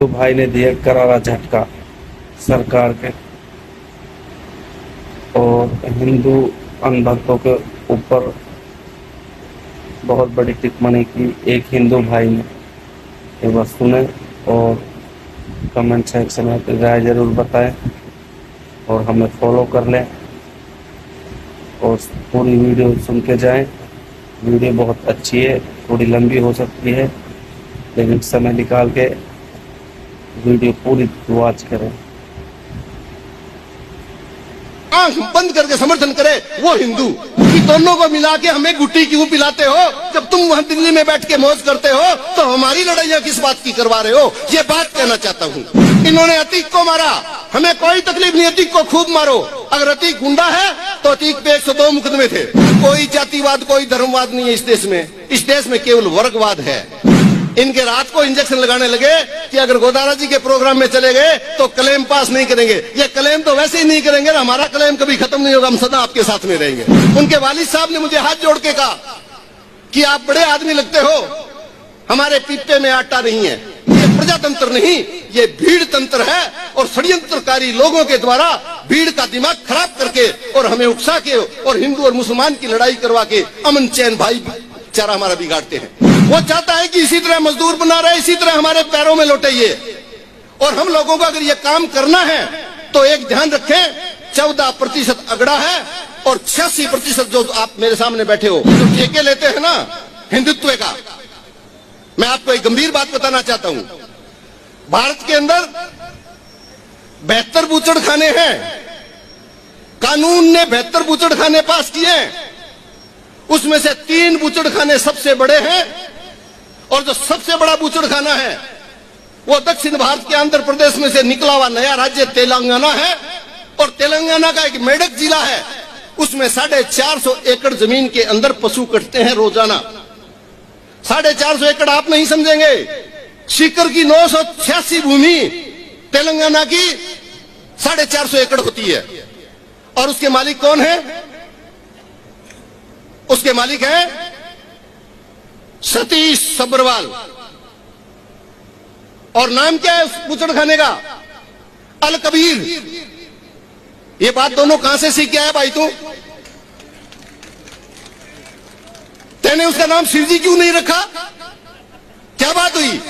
तो भाई ने दिया करारा झटका सरकार के और हिंदू अनभक्तों के ऊपर बहुत बड़ी टिप्पणी की एक हिंदू भाई ने। ये बस सुने और कमेंट सेक्शन में अपनी राय जरूर बताएं और हमें फॉलो कर लें और पूरी वीडियो सुन के जाएं। वीडियो बहुत अच्छी है, थोड़ी लंबी हो सकती है, लेकिन समय निकाल के वीडियो पूरी वॉच करें। आंख बंद करके समर्थन करे वो हिंदू कि दोनों को मिला के हमें गुट्टी क्यों पिलाते हो? जब तुम वहां दिल्ली में बैठ के मौज करते हो तो हमारी लड़ाइयां किस बात की करवा रहे हो? ये बात कहना चाहता हूँ। इन्होंने अतीक को मारा, हमें कोई तकलीफ नहीं, अतीक को खूब मारो। अगर अतीक गुंडा है तो अतीक पे 102 मुकदमे थे। कोई जातिवाद कोई धर्मवाद नहीं है इस देश में। इस देश में केवल वर्गवाद है। इनके रात को इंजेक्शन लगाने लगे कि अगर गोदारा जी के प्रोग्राम में चले गए तो क्लेम पास नहीं करेंगे। ये क्लेम तो वैसे ही नहीं करेंगे, हमारा क्लेम कभी खत्म नहीं होगा, हम सदा आपके साथ में रहेंगे। उनके वालिद साहब ने मुझे हाथ जोड़ के कहा कि आप बड़े आदमी लगते हो, हमारे पीपे में आटा नहीं है। ये प्रजातंत्र नहीं, ये भीड़ तंत्र है और षड्यंत्रकारी लोगों के द्वारा भीड़ का दिमाग खराब करके और हमें उकसा के और हिंदू और मुसलमान की लड़ाई करवा के अमन चैन भाईचारा हमारा बिगाड़ते हैं। वो चाहता है कि इसी तरह मजदूर बना रहे, इसी तरह हमारे पैरों में लौटे ये। और हम लोगों को अगर ये काम करना है तो एक ध्यान रखें, 14% अगड़ा है और 86% जो आप मेरे सामने बैठे हो जो ठेके लेते हैं ना हिंदुत्व का। मैं आपको एक गंभीर बात बताना चाहता हूं। भारत के अंदर 72 बूचड़खाने हैं। कानून ने 72 बूचड़खाने पास किए, उसमें से 3 बूचड़खाने सबसे बड़े हैं और जो सबसे बड़ा बूचड़खाना है वो दक्षिण भारत के आंध्र प्रदेश में से निकला हुआ नया राज्य तेलंगाना है। और तेलंगाना का एक मेडक जिला है, उसमें 450 एकड़ जमीन के अंदर पशु कटते हैं रोजाना। 450 एकड़ आप नहीं समझेंगे, सीकर की 986 भूमि तेलंगाना की 450 एकड़ होती है। और उसके मालिक कौन है? उसके मालिक है सतीश सब्रवाल। और नाम क्या है उस बूचड़खाने का? अल कबीर। ये बात दोनों कहां से सीख के आया भाई तू? तेने उसका नाम शिवजी क्यों नहीं रखा? क्या बात हुई?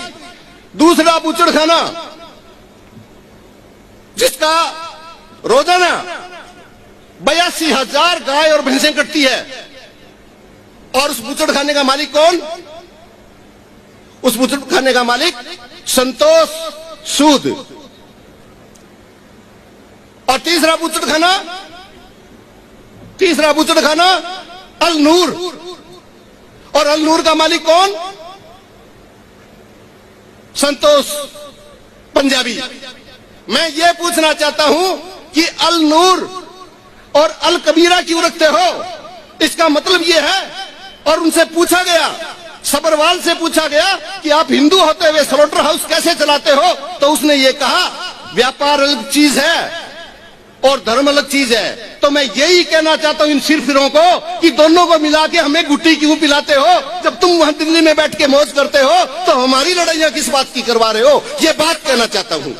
दूसरा बूचड़खाना जिसका रोजाना 82,000 गाय और भैंसें कटती है। और उस बूचड़खाने का मालिक कौन? उस बूचड़खाने का मालिक संतोष सूद। और तीसरा बूचड़खाना अल नूर। और अल नूर का मालिक कौन? संतोष पंजाबी। मैं ये पूछना चाहता हूं कि अल नूर और अल कबीरा क्यों रखते हो? इसका मतलब यह है। और उनसे पूछा गया, सबरवाल से पूछा गया कि आप हिंदू होते हुए स्लॉटर हाउस कैसे चलाते हो? तो उसने ये कहा व्यापार अलग चीज है और धर्म अलग चीज है। तो मैं यही कहना चाहता हूं इन सिरफिरों को कि दोनों को मिला के हमें गुट्टी क्यों पिलाते हो? जब तुम वहां दिल्ली में बैठ के मौज करते हो तो हमारी लड़ाइयां किस बात की करवा रहे हो? ये बात कहना चाहता हूं।